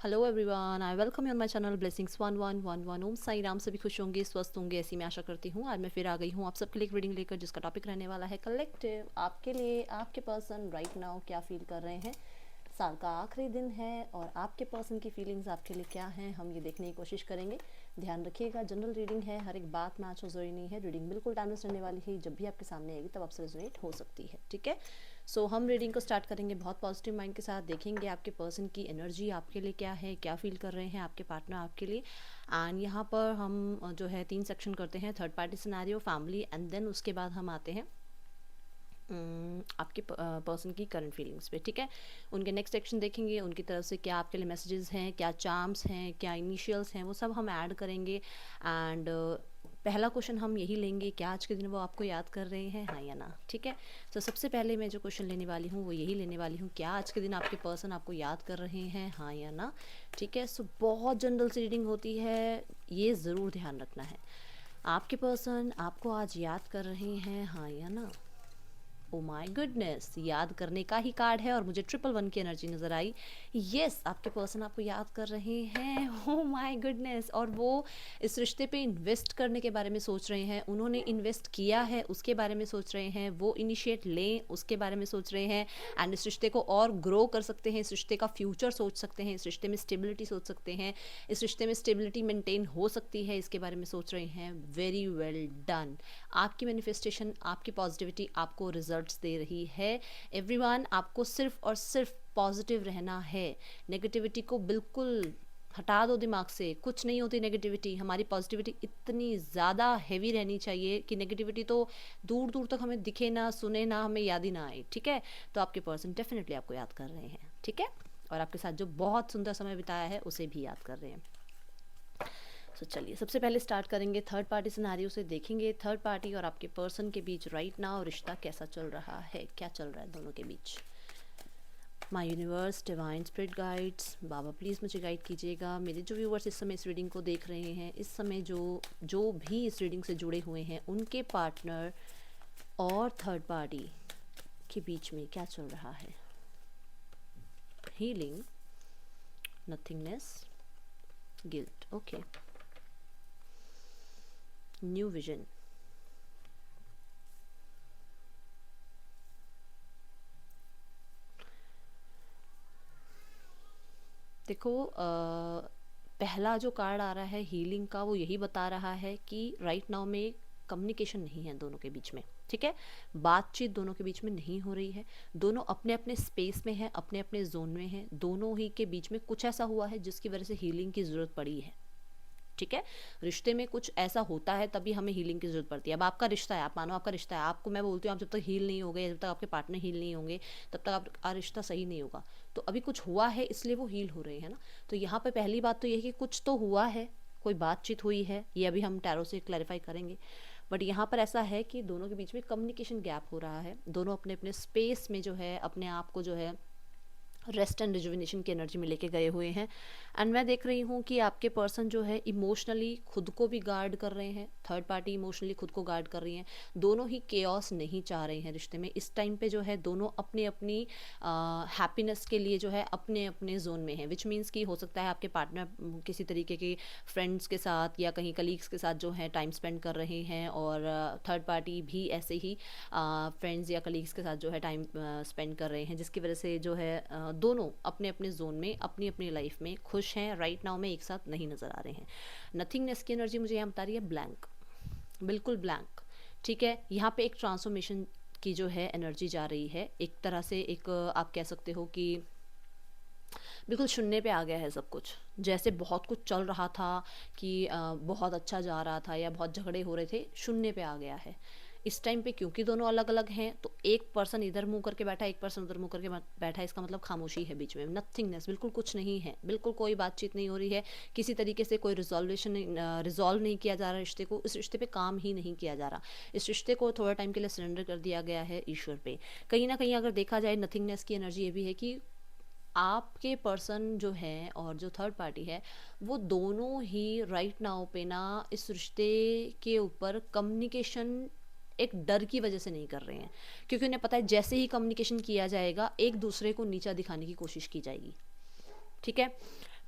Hello everyone, I welcome you on my channel blessings 1111। ओम साई राम। सभी खुश होंगे, स्वस्थ होंगे, ऐसी मैं आशा करती हूँ। आज मैं फिर आ गई हूँ आप सबके लिए एक रीडिंग लेकर, जिसका टॉपिक रहने वाला है कलेक्टिव। आपके लिए आपके पर्सन राइट नाउ क्या फील कर रहे हैं। साल का आखिरी दिन है और आपके पर्सन की फीलिंग्स आपके लिए क्या हैं, हम ये देखने की कोशिश करेंगे। ध्यान रखिएगा, जनरल रीडिंग है, हर एक बात मैच हो जरूरी नहीं है। रीडिंग बिल्कुल टाइमलेस रहने वाली है, जब भी आपके सामने आएगी तब आपसे रेजोनेट हो सकती है। ठीक है, सो हम रीडिंग को स्टार्ट करेंगे बहुत पॉजिटिव माइंड के साथ। देखेंगे आपके पर्सन की एनर्जी आपके लिए क्या है, क्या फील कर रहे हैं आपके पार्टनर आपके लिए। एंड यहाँ पर हम जो है 3 सेक्शन करते हैं, third party scenario, family, and then उसके बाद हम आते हैं आपके पर्सन की करंट फीलिंग्स पे। ठीक है, उनके नेक्स्ट सेक्शन देखेंगे, उनकी तरफ से क्या आपके लिए मैसेजेस हैं, क्या चार्म्स हैं, क्या इनिशियल्स हैं, वो सब हम ऐड करेंगे। एंड पहला क्वेश्चन हम यही लेंगे, क्या आज के दिन वो आपको याद कर रहे हैं, हाँ या ना। ठीक है, तो सबसे पहले मैं जो क्वेश्चन लेने वाली हूँ वो यही लेने वाली हूँ, क्या आज के दिन आपके पर्सन आपको याद कर रहे हैं, हाँ या ना। ठीक है, सो बहुत जनरल सी रीडिंग होती है, ये ज़रूर ध्यान रखना है। आपके पर्सन आपको आज याद कर रहे हैं, हाँ या ना। ओ माय गुडनेस, याद करने का ही कार्ड है और मुझे 111 की एनर्जी नज़र आई। यस, आपके पर्सन आपको याद कर रहे हैं। ओ माय गुडनेस, और वो इस रिश्ते पे इन्वेस्ट करने के बारे में सोच रहे हैं। उन्होंने इन्वेस्ट किया है उसके बारे में सोच रहे हैं, वो इनिशिएट लें उसके बारे में सोच रहे हैं। एंड इस रिश्ते को और ग्रो कर सकते हैं, इस रिश्ते का फ्यूचर सोच सकते हैं, इस रिश्ते में स्टेबिलिटी सोच सकते हैं, इस रिश्ते में स्टेबिलिटी मेंटेन हो सकती है, इसके बारे में सोच रहे हैं। Very well done. आपकी मैनिफेस्टेशन, आपकी पॉजिटिविटी आपको रिजल्ट्स दे रही है। एवरीवन, आपको सिर्फ और सिर्फ पॉजिटिव रहना है। नेगेटिविटी को बिल्कुल हटा दो दिमाग से, कुछ नहीं होती नेगेटिविटी। हमारी पॉजिटिविटी इतनी ज़्यादा हैवी रहनी चाहिए कि नेगेटिविटी तो दूर दूर तक हमें दिखे ना, सुने ना, हमें याद ही ना आए। ठीक है, तो आपके पर्सन डेफिनेटली आपको याद कर रहे हैं। ठीक है, और आपके साथ जो बहुत सुंदर समय बिताया है उसे भी याद कर रहे हैं। तो चलिए सबसे पहले स्टार्ट करेंगे थर्ड पार्टी सिनेरियो से। देखेंगे थर्ड पार्टी और आपके पर्सन के बीच राइट नाउ रिश्ता कैसा चल रहा है, क्या चल रहा है दोनों के बीच। My universe, divine spirit guides, बाबा प्लीज़ मुझे गाइड कीजिएगा। मेरे जो व्यूवर्स इस समय इस रीडिंग को देख रहे हैं, इस समय जो जो भी इस रीडिंग से जुड़े हुए हैं, उनके पार्टनर और थर्ड पार्टी के बीच में क्या चल रहा है। Healing, nothingness, guilt. Okay, new vision. देखो पहला जो कार्ड आ रहा है हीलिंग का, वो यही बता रहा है कि राइट नाउ में कम्युनिकेशन नहीं है दोनों के बीच में। ठीक है, बातचीत दोनों के बीच में नहीं हो रही है। दोनों अपने अपने स्पेस में हैं, अपने अपने जोन में हैं। दोनों ही के बीच में कुछ ऐसा हुआ है जिसकी वजह से हीलिंग की ज़रूरत पड़ी है। ठीक है, रिश्ते में कुछ ऐसा होता है तभी हमें हीलिंग की जरूरत पड़ती है। अब आपका रिश्ता है, आप मानो आपका रिश्ता है, आपको मैं बोलती हूँ आप जब तक हील नहीं हो गए, जब तक आपके पार्टनर हील नहीं होंगे, तब तक आपका रिश्ता सही नहीं होगा। तो अभी कुछ हुआ है इसलिए वो हील हो रहे हैं ना। तो यहाँ पे पहली बात तो ये है कि कुछ तो हुआ है, कोई बातचीत हुई है, ये अभी हम टैरो से क्लैरिफाई करेंगे। बट यहाँ पर ऐसा है कि दोनों के बीच में कम्युनिकेशन गैप हो रहा है। दोनों अपने अपने स्पेस में जो है अपने आप को जो है रेस्ट एंड रिजुविनेशन की एनर्जी में लेके गए हुए हैं। एंड मैं देख रही हूँ कि आपके पर्सन जो है इमोशनली खुद को भी गार्ड कर रहे हैं, थर्ड पार्टी इमोशनली खुद को गार्ड कर रही हैं। दोनों ही केओस नहीं चाह रहे हैं रिश्ते में। इस टाइम पे जो है दोनों अपनी अपनी हैप्पीनेस के लिए जो है अपने अपने जोन में है। विच मीन्स कि हो सकता है आपके पार्टनर किसी तरीके के फ्रेंड्स के साथ या कहीं कलीग्स के साथ जो है टाइम स्पेंड कर रहे हैं, और थर्ड पार्टी भी ऐसे ही फ्रेंड्स या कलीग्स के साथ जो है टाइम स्पेंड कर रहे हैं, जिसकी वजह से जो है दोनों अपने अपने जोन में अपनी अपनी लाइफ में खुश हैं। राइट नाउ में एक साथ नहीं नज़र आ रहे हैं। नथिंगनेस की एनर्जी मुझे यहाँ बता रही है ब्लैंक, बिल्कुल ब्लैंक। ठीक है, यहाँ पे एक ट्रांसफॉर्मेशन की जो है एनर्जी जा रही है। एक तरह से एक आप कह सकते हो कि बिल्कुल शून्य पे आ गया है सब कुछ। जैसे बहुत कुछ चल रहा था कि बहुत अच्छा जा रहा था या बहुत झगड़े हो रहे थे, शून्य पे आ गया है इस टाइम पे। क्योंकि दोनों अलग अलग हैं तो एक पर्सन इधर मुंह करके बैठा है, एक पर्सन उधर मुंह करके बैठा है, इसका मतलब खामोशी है बीच में, नथिंगनेस, बिल्कुल कुछ नहीं है, बिल्कुल कोई बातचीत नहीं हो रही है। किसी तरीके से कोई रिजोल्यूशन रिजॉल्व नहीं किया जा रहा रिश्ते को, इस रिश्ते पे काम ही नहीं किया जा रहा। इस रिश्ते को थोड़ा टाइम के लिए सरेंडर कर दिया गया है ईश्वर पे। कहीं ना कहीं अगर देखा जाए, नथिंगनेस की एनर्जी ये भी है कि आपके पर्सन जो है और जो थर्ड पार्टी है, वो दोनों ही राइट नाउ पे ना इस रिश्ते के ऊपर कम्युनिकेशन एक डर की वजह से नहीं कर रहे हैं। क्योंकि उन्हें पता है जैसे ही कम्युनिकेशन किया जाएगा एक दूसरे को नीचा दिखाने की कोशिश की जाएगी। ठीक है,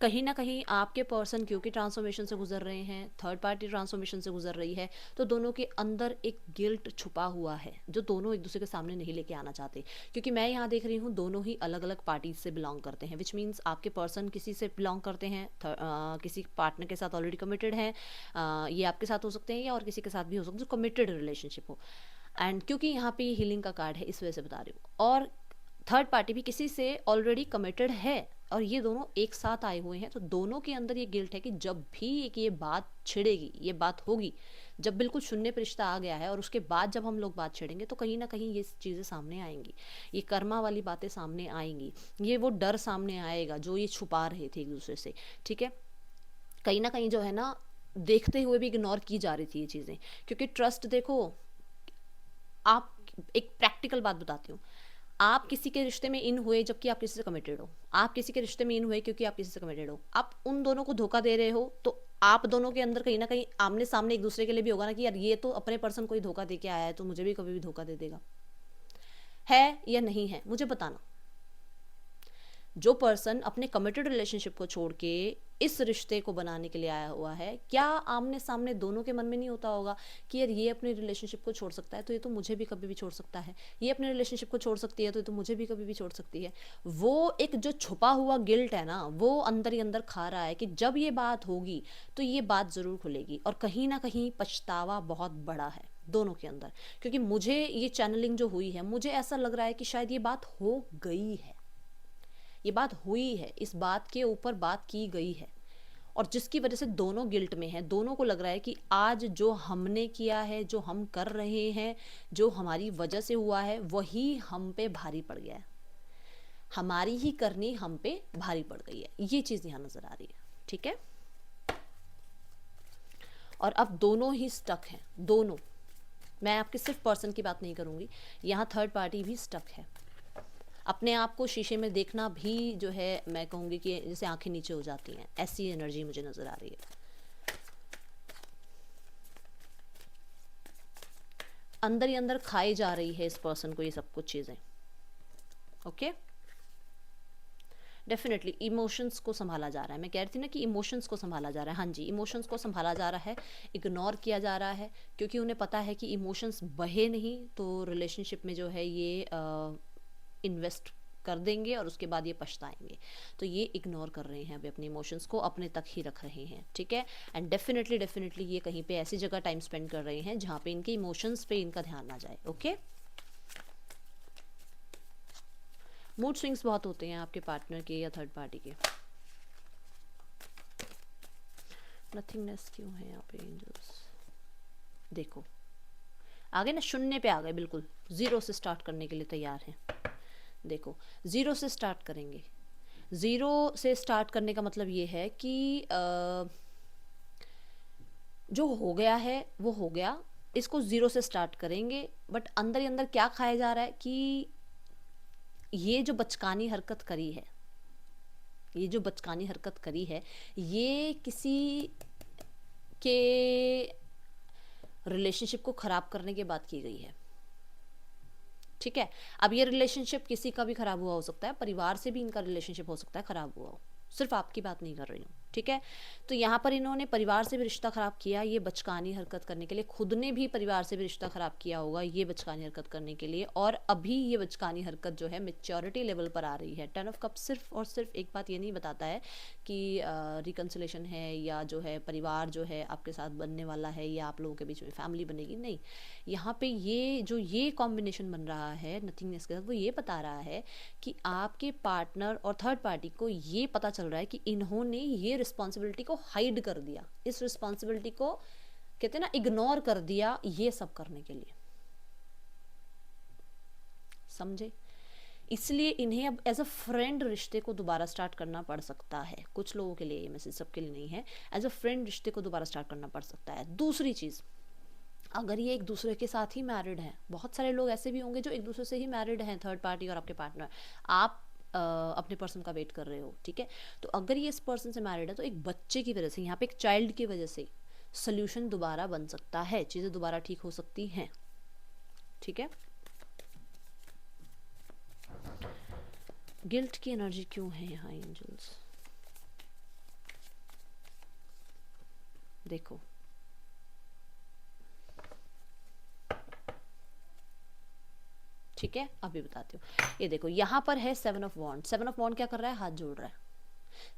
कहीं ना कहीं आपके पर्सन क्योंकि ट्रांसफॉर्मेशन से गुजर रहे हैं, थर्ड पार्टी ट्रांसफॉर्मेशन से गुजर रही है, तो दोनों के अंदर एक गिल्ट छुपा हुआ है जो दोनों एक दूसरे के सामने नहीं लेके आना चाहते। क्योंकि मैं यहाँ देख रही हूँ दोनों ही अलग अलग पार्टीज से बिलोंग करते हैं, विच मीन्स आपके पर्सन किसी से बिलोंग करते हैं, किसी पार्टनर के साथ ऑलरेडी कमिटेड हैं, ये आपके साथ हो सकते हैं या और किसी के साथ भी हो सकते हैं जो कमिटेड रिलेशनशिप हो। एंड क्योंकि यहाँ पे हीलिंग का कार्ड है इस वजह से बता रही हूँ, और थर्ड पार्टी भी किसी से ऑलरेडी कमिटेड है और ये दोनों एक साथ आए हुए हैं, तो दोनों के अंदर ये गिल्ट है कि जब भी एक ये बात छिड़ेगी, ये बात होगी, जब बिल्कुल शून्य पे रिश्ता आ गया है और उसके बाद जब हम लोग बात छेड़ेंगे तो कहीं ना कहीं ये चीज़ें सामने आएंगी, ये कर्मा वाली बातें सामने आएंगी, ये वो डर सामने आएगा जो ये छुपा रहे थे एक दूसरे से। ठीक है, कहीं ना कहीं जो है ना देखते हुए भी इग्नोर की जा रही थी ये चीज़ें, क्योंकि ट्रस्ट देखो, आप एक प्रैक्टिकल बात बताती हूँ, आप किसी के रिश्ते में इन हुए जबकि आप किसी से कमिटेड हो, आप किसी के रिश्ते में इन हुए क्योंकि आप किसी से कमिटेड हो, आप उन दोनों को धोखा दे रहे हो, तो आप दोनों के अंदर कहीं ना कहीं आमने सामने एक दूसरे के लिए भी होगा ना कि यार ये तो अपने पर्सन को ही धोखा दे के आया है तो मुझे भी कभी भी धोखा दे देगा। है या नहीं है मुझे बताना। जो पर्सन अपने कमिटेड रिलेशनशिप को छोड़ के इस रिश्ते को बनाने के लिए आया हुआ है, क्या आमने सामने दोनों के मन में नहीं होता होगा कि यार ये अपने रिलेशनशिप को छोड़ सकता है तो ये तो मुझे भी कभी भी छोड़ सकता है, ये अपने रिलेशनशिप को छोड़ सकती है तो ये तो मुझे भी कभी भी छोड़ सकती है। वो एक जो छुपा हुआ गिल्ट है ना, वो अंदर ही अंदर खा रहा है कि जब ये बात होगी तो ये बात ज़रूर खुलेगी, और कहीं ना कहीं पछतावा बहुत बड़ा है दोनों के अंदर। क्योंकि मुझे ये चैनलिंग जो हुई है, मुझे ऐसा लग रहा है कि शायद ये बात हो गई है, ये बात हुई है, इस बात के ऊपर बात की गई है, और जिसकी वजह से दोनों गिल्ट में हैं। दोनों को लग रहा है कि आज जो हमने किया है, जो हम कर रहे हैं, जो हमारी वजह से हुआ है, वही हम पे भारी पड़ गया है, हमारी ही करनी हम पे भारी पड़ गई है, ये चीज़ यहाँ नज़र आ रही है। ठीक है, और अब दोनों ही स्टक हैं, दोनों। मैं आपके सिर्फ पर्सन की बात नहीं करूँगी, यहाँ थर्ड पार्टी भी स्टक है। अपने आप को शीशे में देखना भी जो है, मैं कहूँगी कि जैसे आंखें नीचे हो जाती हैं, ऐसी एनर्जी मुझे नज़र आ रही है। अंदर ही अंदर खाई जा रही है इस पर्सन को ये सब कुछ चीज़ें। ओके, डेफिनेटली इमोशंस को संभाला जा रहा है, मैं कह रही थी ना कि इमोशंस को संभाला जा रहा है। हाँ जी, इमोशंस को संभाला जा रहा है, इग्नोर किया जा रहा है, क्योंकि उन्हें पता है कि इमोशंस बहे नहीं तो रिलेशनशिप में जो है ये इन्वेस्ट कर देंगे और उसके बाद ये पछताएंगे, तो ये इग्नोर कर रहे हैं अभी अपने इमोशंस को, अपने तक ही रख रहे हैं। ठीक है, एंड डेफिनेटली ये कहीं पे ऐसी जगह टाइम स्पेंड कर रहे हैं जहाँ पे इनके इमोशंस पे इनका ध्यान ना जाए। ओके, मूड स्विंग्स बहुत होते हैं आपके पार्टनर के या थर्ड पार्टी के। नथिंगनेस क्यों है यहाँ पे एंजल्स, देखो आ गए ना, शून्य पे आ गए, बिल्कुल जीरो से स्टार्ट करने के लिए तैयार हैं। देखो जीरो से स्टार्ट करेंगे, ज़ीरो से स्टार्ट करने का मतलब ये है कि जो हो गया है वो हो गया, इसको ज़ीरो से स्टार्ट करेंगे। बट अंदर ही अंदर क्या खाया जा रहा है कि ये जो बचकानी हरकत करी है, ये जो बचकानी हरकत करी है, ये किसी के रिलेशनशिप को ख़राब करने के बाद की गई है। ठीक है, अब ये रिलेशनशिप किसी का भी खराब हुआ हो सकता है, परिवार से भी इनका रिलेशनशिप हो सकता है खराब हुआ हो, सिर्फ आपकी बात नहीं कर रही हूँ। ठीक है, तो यहाँ पर इन्होंने परिवार से भी रिश्ता ख़राब किया ये बचकानी हरकत करने के लिए, खुद ने भी परिवार से भी रिश्ता ख़राब किया होगा ये बचकानी हरकत करने के लिए, और अभी ये बचकानी हरकत जो है मेच्योरिटी लेवल पर आ रही है। 10 ऑफ कप सिर्फ और सिर्फ एक बात ये नहीं बताता है कि रिकन्सिलेशन है या जो है परिवार जो है आपके साथ बनने वाला है या आप लोगों के बीच में फैमिली बनेगी, नहीं। यहाँ पे ये जो ये कॉम्बिनेशन बन रहा है नथिंगनेस के साथ, वो ये बता रहा है कि आपके पार्टनर और थर्ड पार्टी को ये पता चल रहा है कि इन्होंने ये रिस्पॉन्सिबिलिटी को हाइड कर दिया, इस रिस्पॉन्सिबिलिटी को कहते हैं ना इग्नोर कर दिया ये सब करने के लिए, समझे? इसलिए इन्हें अब एज अ फ्रेंड रिश्ते को दोबारा स्टार्ट करना पड़ सकता है। कुछ लोगों के लिए ये मैसेज, सबके लिए नहीं है। एज अ फ्रेंड रिश्ते को दोबारा स्टार्ट करना पड़ सकता है। दूसरी चीज़, अगर ये एक दूसरे के साथ ही मैरिड हैं, बहुत सारे लोग ऐसे भी होंगे जो एक दूसरे से ही मैरिड हैं, थर्ड पार्टी और आपके पार्टनर, आप अपने पर्सन का वेट कर रहे हो। ठीक है, तो अगर ये इस पर्सन से मैरिड है तो एक बच्चे की वजह से, यहाँ पे एक चाइल्ड की वजह से सोल्यूशन दोबारा बन सकता है, चीज़ें दोबारा ठीक हो सकती हैं। ठीक है, गिल्ट की एनर्जी क्यों है यहाँ एंजल्स? देखो ठीक है, अभी बताती हूँ। ये देखो यहाँ पर है 7 ऑफ वॉन्ड। 7 ऑफ वॉन्ड क्या कर रहा है, हाथ जोड़ रहा है।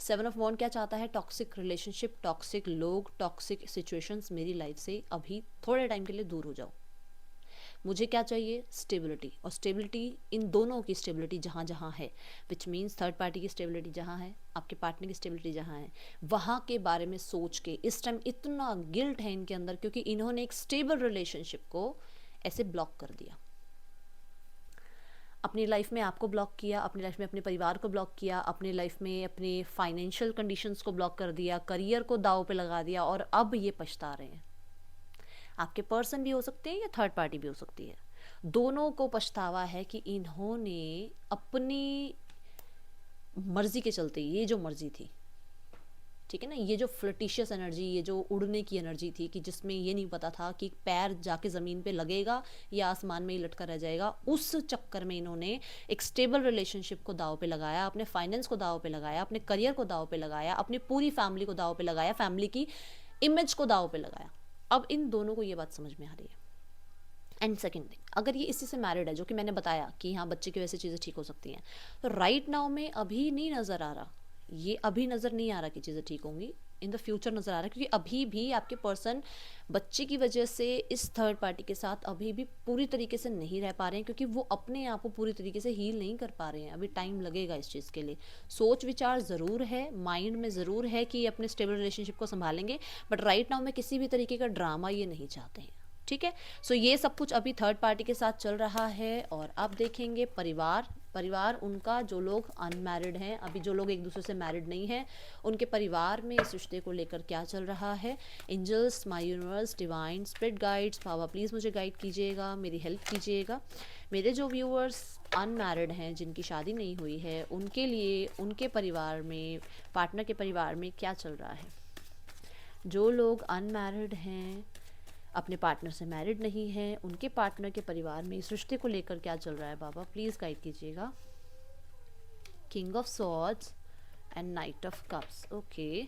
7 ऑफ वॉन्ड क्या चाहता है, टॉक्सिक रिलेशनशिप, टॉक्सिक लोग, टॉक्सिक सिचुएशंस मेरी लाइफ से अभी थोड़े टाइम के लिए दूर हो जाओ। मुझे क्या चाहिए, स्टेबिलिटी। और स्टेबिलिटी, इन दोनों की स्टेबिलिटी जहाँ जहाँ है, विच मीन्स थर्ड पार्टी की स्टेबिलिटी जहाँ है, आपके पार्टनर की स्टेबिलिटी जहाँ है, वहाँ के बारे में सोच के इस टाइम इतना गिल्ट है इनके अंदर, क्योंकि इन्होंने एक स्टेबल रिलेशनशिप को ऐसे ब्लॉक कर दिया। अपनी लाइफ में आपको ब्लॉक किया, अपनी लाइफ में अपने परिवार को ब्लॉक किया, अपनी लाइफ में अपने फाइनेंशियल कंडीशंस को ब्लॉक कर दिया, करियर को दाव पे लगा दिया, और अब ये पछता रहे हैं। आपके पर्सन भी हो सकते हैं या थर्ड पार्टी भी हो सकती है, दोनों को पछतावा है कि इन्होंने अपनी मर्जी के चलते, ये जो मर्जी थी, ठीक है ना, ये जो फ्लटिशियस एनर्जी, ये जो उड़ने की एनर्जी थी, कि जिसमें ये नहीं पता था कि पैर जाके ज़मीन पे लगेगा या आसमान में ही लटका रह जाएगा, उस चक्कर में इन्होंने एक स्टेबल रिलेशनशिप को दाव पे लगाया, अपने फाइनेंस को दाव पे लगाया, अपने करियर को दाव पे लगाया, अपनी पूरी फैमिली को दाव पे लगाया, फैमिली की इमेज को दाव पे लगाया। अब इन दोनों को ये बात समझ में आ रही है। एंड सेकेंड थिंग, अगर ये इसी से मैरिड है, जो कि मैंने बताया कि हाँ बच्चे की वजह से चीज़ें ठीक हो सकती हैं, तो राइट नाउ में अभी नहीं नज़र आ रहा, ये अभी नज़र नहीं आ रहा कि चीज़ें ठीक होंगी, इन द फ्यूचर नज़र आ रहा है, क्योंकि अभी भी आपके पर्सन बच्चे की वजह से इस थर्ड पार्टी के साथ अभी भी पूरी तरीके से नहीं रह पा रहे हैं, क्योंकि वो अपने आप को पूरी तरीके से हील नहीं कर पा रहे हैं। अभी टाइम लगेगा इस चीज़ के लिए। सोच विचार ज़रूर है, माइंड में ज़रूर है कि अपने स्टेबल रिलेशनशिप को संभालेंगे, बट राइट नाउ में किसी भी तरीके का ड्रामा ये नहीं चाहते हैं। ठीक है, सो ये सब कुछ अभी थर्ड पार्टी के साथ चल रहा है। और अब देखेंगे परिवार उनका, जो लोग अनमैरिड हैं, अभी जो लोग एक दूसरे से मैरिड नहीं हैं, उनके परिवार में इस रिश्ते को लेकर क्या चल रहा है। Angels, my universe, divine spirit guides, power please मुझे गाइड कीजिएगा, मेरी हेल्प कीजिएगा। मेरे जो व्यूअर्स अनमैरिड हैं, जिनकी शादी नहीं हुई है, उनके लिए उनके परिवार में, पार्टनर के परिवार में क्या चल रहा है। जो लोग अनमैरिड हैं, अपने पार्टनर से मैरिड नहीं है, उनके पार्टनर के परिवार में इस रिश्ते को लेकर क्या चल रहा है, बाबा प्लीज़ गाइड कीजिएगा। King of Swords and Knight of Cups. Okay,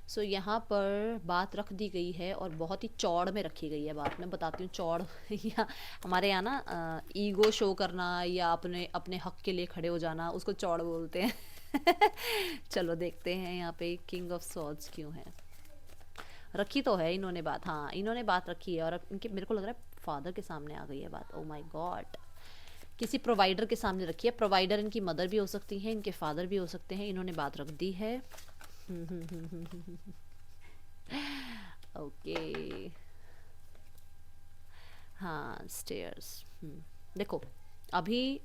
so यहाँ पर बात रख दी गई है, और बहुत ही चौड़ में रखी गई है बात। मैं बताती हूँ चौड़ या हमारे यहाँ ना ईगो शो करना या अपने अपने हक के लिए खड़े हो जाना, उसको चौड़ बोलते हैं। चलो देखते हैं यहाँ पे किंग ऑफ सॉर्ड्स क्यों है। रखी तो है इन्होंने बात, हाँ इन्होंने बात रखी है, और इनके मेरे को लग रहा है फादर के सामने आ गई है बात। ओ माय गॉड, किसी प्रोवाइडर के सामने रखी है। प्रोवाइडर इनकी मदर भी हो सकती हैं, इनके फादर भी हो सकते हैं, इन्होंने बात रख दी है। ओके, हाँ स्टेयर्स। देखो अभी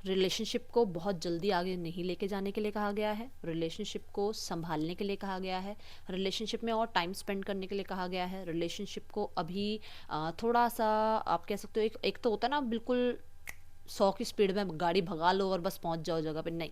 रिलेशनशिप को बहुत जल्दी आगे नहीं लेके जाने के लिए कहा गया है, रिलेशनशिप को संभालने के लिए कहा गया है, रिलेशनशिप में और टाइम स्पेंड करने के लिए कहा गया है। रिलेशनशिप को अभी थोड़ा सा, आप कह सकते हो, एक तो होता है ना बिल्कुल 100 की स्पीड में गाड़ी भगा लो और बस पहुंच जाओ जगह पे, नहीं,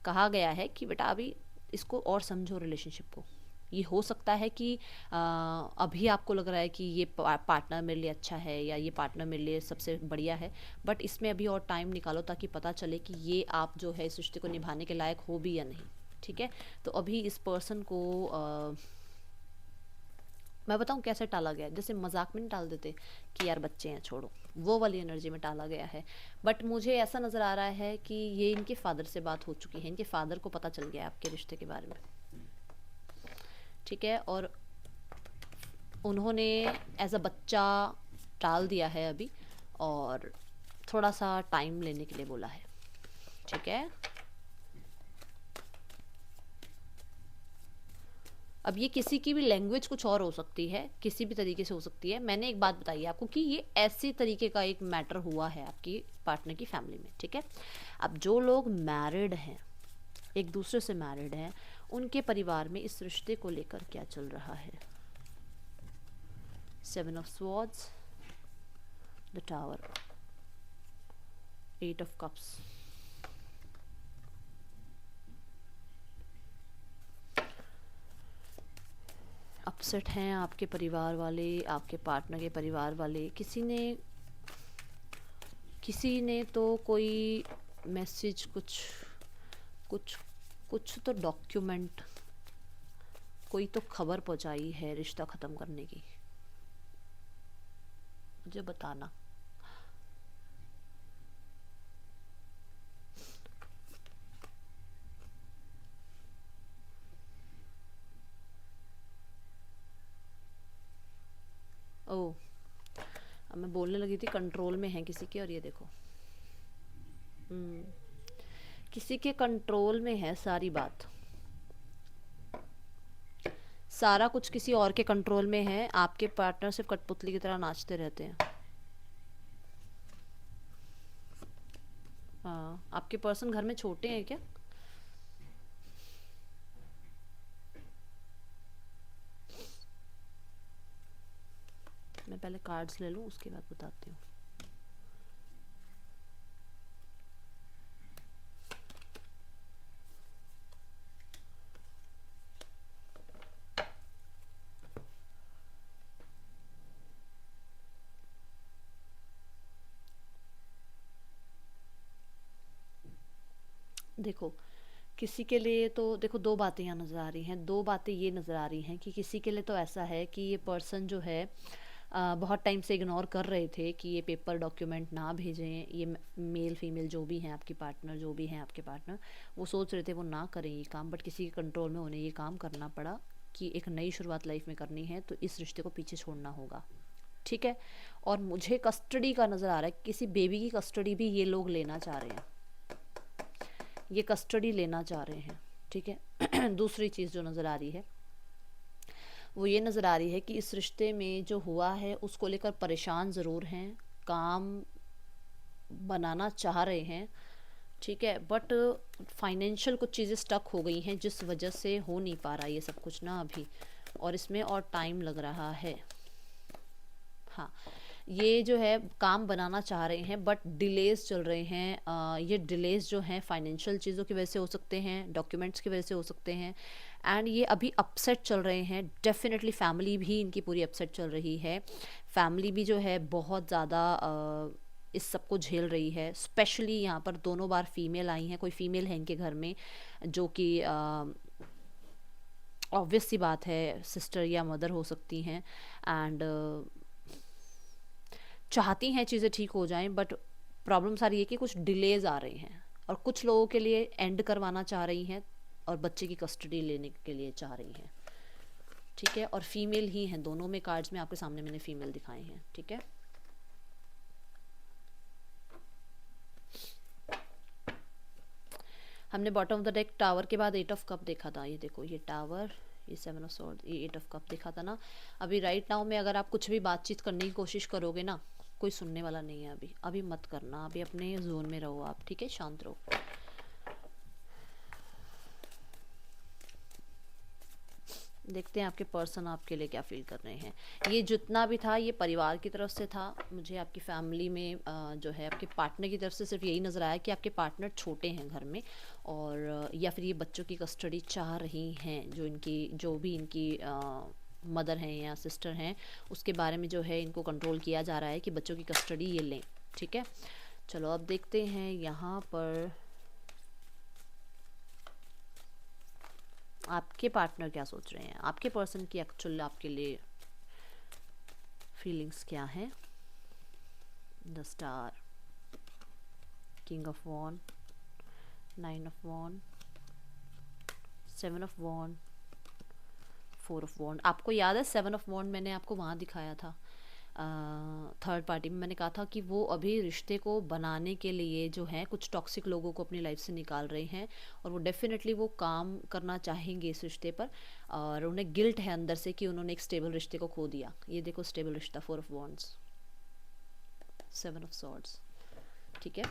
कहा गया है कि बेटा अभी इसको और समझो रिलेशनशिप को। ये हो सकता है कि अभी आपको लग रहा है कि ये पार्टनर मेरे लिए अच्छा है या ये पार्टनर मेरे लिए सबसे बढ़िया है, बट इसमें अभी और टाइम निकालो ताकि पता चले कि ये आप जो है इस रिश्ते को निभाने के लायक हो भी या नहीं। ठीक है, तो अभी इस पर्सन को मैं बताऊँ कैसे टाला गया, जैसे मजाक में नहीं टाल देते कि यार बच्चे हैं छोड़ो, वो वाली एनर्जी में टाला गया है। बट मुझे ऐसा नज़र आ रहा है कि ये इनके फादर से बात हो चुकी है, इनके फादर को पता चल गया है आपके रिश्ते के बारे में। ठीक है, और उन्होंने एज अ बच्चा टाल दिया है अभी, और थोड़ा सा टाइम लेने के लिए बोला है। ठीक है, अब ये किसी की भी लैंग्वेज कुछ और हो सकती है, किसी भी तरीके से हो सकती है। मैंने एक बात बताई आपको कि ये ऐसे तरीके का एक मैटर हुआ है आपकी पार्टनर की फैमिली में। ठीक है, अब जो लोग मैरिड हैं, एक दूसरे से मैरिड हैं, उनके परिवार में इस रिश्ते को लेकर क्या चल रहा है। 7 of swords, the tower, 8 of cups. Upset हैं आपके परिवार वाले, आपके पार्टनर के परिवार वाले। किसी ने तो कोई मैसेज, कुछ तो डॉक्यूमेंट कोई तो खबर पहुंचाई है रिश्ता ख़त्म करने की, मुझे बताना। ओह, अब मैं बोलने लगी थी कंट्रोल में है किसी के, और ये देखो। हम्म, किसी के कंट्रोल में है सारी बात, सारा कुछ किसी और के कंट्रोल में है। आपके पार्टनर सिर्फ कठपुतली की तरह नाचते रहते हैं। हाँ, आपके पर्सन घर में छोटे हैं क्या? मैं पहले कार्ड्स ले लूँ, उसके बाद बताती हूँ। देखो, किसी के लिए तो देखो दो बातें यहाँ नज़र आ रही हैं। दो बातें ये नज़र आ रही हैं कि किसी के लिए तो ऐसा है कि ये पर्सन जो है बहुत टाइम से इग्नोर कर रहे थे कि ये पेपर डॉक्यूमेंट ना भेजें। ये मेल फीमेल जो भी हैं आपकी पार्टनर, जो भी हैं आपके पार्टनर, वो सोच रहे थे वो ना करें ये काम, बट किसी के कंट्रोल में उन्हें ये काम करना पड़ा कि एक नई शुरुआत लाइफ में करनी है, तो इस रिश्ते को पीछे छोड़ना होगा। ठीक है। और मुझे कस्टडी का नज़र आ रहा है, किसी बेबी की कस्टडी भी ये लोग लेना चाह रहे हैं, ये कस्टडी लेना चाह रहे हैं। ठीक है। दूसरी चीज़ जो नज़र आ रही है वो ये नज़र आ रही है कि इस रिश्ते में जो हुआ है उसको लेकर परेशान ज़रूर हैं, काम बनाना चाह रहे हैं। ठीक है, बट फाइनेंशियल कुछ चीज़ें स्टक हो गई हैं जिस वजह से हो नहीं पा रहा ये सब कुछ ना अभी, और इसमें और टाइम लग रहा है। हाँ, ये जो है काम बनाना चाह रहे हैं बट डिलेज चल रहे हैं। ये डिलेज जो हैं फाइनेंशियल चीज़ों की वजह से हो सकते हैं, डॉक्यूमेंट्स की वजह से हो सकते हैं, एंड ये अभी अपसेट चल रहे हैं। डेफिनेटली फैमिली भी इनकी पूरी अपसेट चल रही है। फैमिली भी जो है बहुत ज़्यादा इस सब को झेल रही है। स्पेशली यहाँ पर दोनों बार फीमेल आई हैं, कोई फीमेल है इनके घर में जो कि ऑब्वियस सी बात है सिस्टर या मदर हो सकती हैं, एंड चाहती हैं चीज़ें ठीक हो जाएं, बट प्रॉब्लम सारी है कि कुछ डिलेज आ रही हैं, और कुछ लोगों के लिए एंड करवाना चाह रही हैं और बच्चे की कस्टडी लेने के लिए चाह रही हैं। ठीक है, और फीमेल ही हैं दोनों में कार्ड्स में, आपके सामने मैंने फीमेल दिखाए हैं। ठीक है, हमने bottom of the deck tower के बाद 8 ऑफ कप देखा था। ये देखो, ये टावर, ये 7 ऑफ सॉर्ड, ये 8 ऑफ कप देखा था ना। अभी राइट नाउ में अगर आप कुछ भी बातचीत करने की कोशिश करोगे ना, कोई सुनने वाला नहीं है। अभी अभी मत करना, अभी अपने जोन में रहो आप। ठीक है, शांत रहो। देखते हैं आपके पर्सन आपके लिए क्या फील कर रहे हैं। ये जितना भी था ये परिवार की तरफ से था। मुझे आपकी फैमिली में जो है आपके पार्टनर की तरफ से सिर्फ यही नज़र आया कि आपके पार्टनर छोटे हैं घर में, और या फिर ये बच्चों की कस्टडी चाह रही हैं। जो भी इनकी मदर हैं या सिस्टर हैं, उसके बारे में जो है इनको कंट्रोल किया जा रहा है कि बच्चों की कस्टडी ये लें। ठीक है, चलो अब देखते हैं यहाँ पर आपके पार्टनर क्या सोच रहे हैं, आपके पर्सन की एक्चुअल आपके लिए फीलिंग्स क्या हैं। द स्टार, किंग ऑफ वॉन, 9 ऑफ वॉन, 7 ऑफ वॉन, 4 ऑफ वॉन। आपको याद है 7 ऑफ वॉन मैंने आपको वहाँ दिखाया था थर्ड पार्टी में। मैंने कहा था कि वो अभी रिश्ते को बनाने के लिए जो है कुछ टॉक्सिक लोगों को अपनी लाइफ से निकाल रहे हैं, और वो डेफिनेटली वो काम करना चाहेंगे इस रिश्ते पर, और उन्हें गिल्ट है अंदर से कि उन्होंने एक स्टेबल रिश्ते को खो दिया। ये देखो स्टेबल रिश्ता, 4 ऑफ वॉन्ड्स, 7 ऑफ सॉर्ड्स। ठीक है,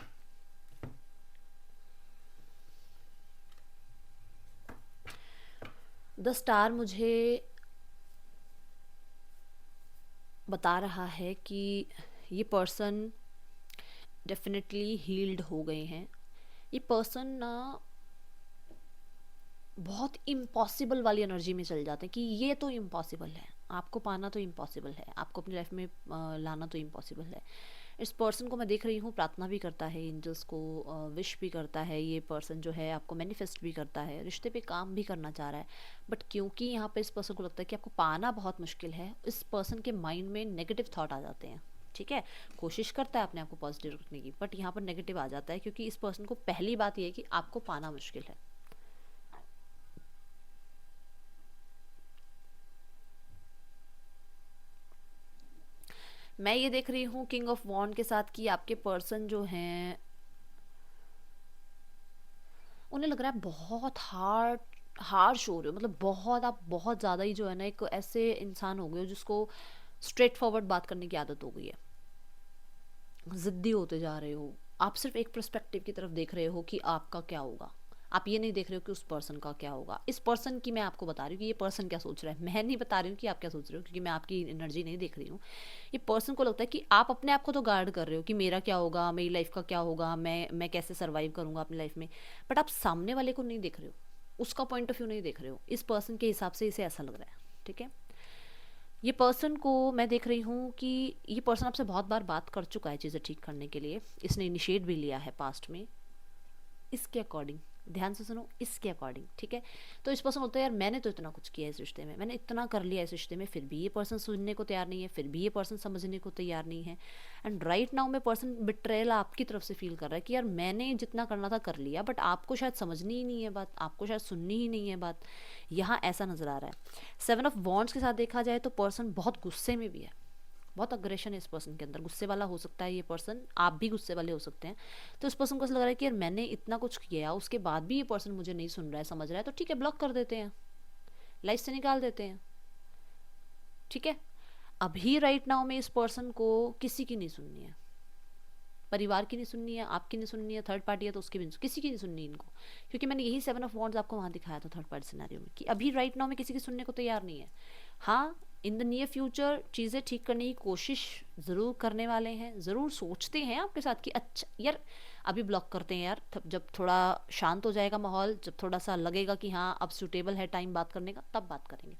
द स्टार मुझे बता रहा है कि ये पर्सन डेफिनेटली हील्ड हो गए हैं। ये पर्सन ना बहुत इम्पॉसिबल वाली एनर्जी में चल जाते हैं कि ये तो इम्पॉसिबल है, आपको पाना तो इम्पॉसिबल है, आपको अपनी लाइफ में लाना तो इम्पॉसिबल है, इस पर्सन को मैं देख रही हूँ प्रार्थना भी करता है एंजल्स को, विश भी करता है, ये पर्सन जो है आपको मैनिफेस्ट भी करता है, रिश्ते पे काम भी करना चाह रहा है। बट क्योंकि यहाँ पे इस पर्सन को लगता है कि आपको पाना बहुत मुश्किल है, इस पर्सन के माइंड में नेगेटिव थॉट आ जाते हैं। ठीक है, कोशिश करता है अपने आप को पॉजिटिव रखने की, बट यहाँ पर नेगेटिव आ जाता है क्योंकि इस पर्सन को पहली बात ये है कि आपको पाना मुश्किल है। मैं ये देख रही हूँ किंग ऑफ वॉन्ड के साथ कि आपके पर्सन जो हैं उन्हें लग रहा है बहुत हार्श हो रहे हो, मतलब बहुत, आप बहुत ज़्यादा ही जो है ना एक ऐसे इंसान हो गए हो जिसको स्ट्रेट फॉरवर्ड बात करने की आदत हो गई है, ज़िद्दी होते जा रहे हो। आप सिर्फ एक पर्सपेक्टिव की तरफ देख रहे हो कि आपका क्या होगा, आप ये नहीं देख रहे हो कि उस पर्सन का क्या होगा। इस पर्सन की मैं आपको बता रही हूँ कि ये पर्सन क्या सोच रहा है, मैं नहीं बता रही हूँ कि आप क्या सोच रहे हो क्योंकि मैं आपकी एनर्जी नहीं देख रही हूँ। ये पर्सन को लगता है कि आप अपने आप को तो गार्ड कर रहे हो कि मेरा क्या होगा, मेरी लाइफ का क्या होगा, मैं कैसे सर्वाइव करूँगा अपनी लाइफ में, बट आप सामने वाले को नहीं देख रहे हो, उसका पॉइंट ऑफ व्यू नहीं देख रहे हो। इस पर्सन के हिसाब से इसे ऐसा लग रहा है। ठीक है, ये पर्सन को मैं देख रही हूँ कि ये पर्सन आपसे बहुत बार बात कर चुका है चीज़ें ठीक करने के लिए, इसने इनिशिएट भी लिया है पास्ट में, इसके अकॉर्डिंग, ध्यान से सुनो, इसके अकॉर्डिंग। ठीक है, तो इस पर्सन होता है यार मैंने तो इतना कुछ किया इस रिश्ते में, मैंने इतना कर लिया इस रिश्ते में, फिर भी ये पर्सन सुनने को तैयार नहीं है, फिर भी ये पर्सन समझने को तैयार नहीं है। एंड राइट नाउ में पर्सन बिट्रेयल आपकी तरफ से फील कर रहा है कि यार मैंने जितना करना था कर लिया, बट आपको शायद समझनी ही नहीं है बात, आपको शायद सुननी ही नहीं है बात, यहाँ ऐसा नजर आ रहा है। 7 ऑफ वॉन्ड्स के साथ देखा जाए तो पर्सन बहुत गुस्से में भी है, बहुत अग्रेशन है इस पर्सन के अंदर, गुस्से वाला हो सकता है ये पर्सन, आप भी गुस्से वाले हो सकते हैं। तो इस पर्सन को ऐसा लग रहा है कि यार मैंने इतना कुछ किया उसके बाद भी ये पर्सन मुझे नहीं सुन रहा है, समझ रहा है, तो ठीक है ब्लॉक कर देते हैं, लाइफ से निकाल देते हैं। ठीक है, अभी राइट नाउ में इस पर्सन को किसी की नहीं सुननी है, परिवार की नहीं सुननी है, आपकी नहीं सुननी है, थर्ड पार्टी है तो उसकी भी नहीं, किसी की नहीं सुननी इनको, क्योंकि मैंने यही 7 ऑफ वॉन्ड्स आपको वहाँ दिखाया था थर्ड पार्टी सिनेरियो में कि अभी राइट नाउ में किसी की सुनने को तैयार नहीं है। हाँ, इन द नियर फ्यूचर चीज़ें ठीक करने की कोशिश ज़रूर करने वाले हैं, ज़रूर सोचते हैं आपके साथ कि अच्छा यार अभी ब्लॉक करते हैं यार, जब थोड़ा शांत हो जाएगा माहौल, जब थोड़ा सा लगेगा कि हाँ अब सूटेबल है टाइम बात करने का, तब बात करेंगे।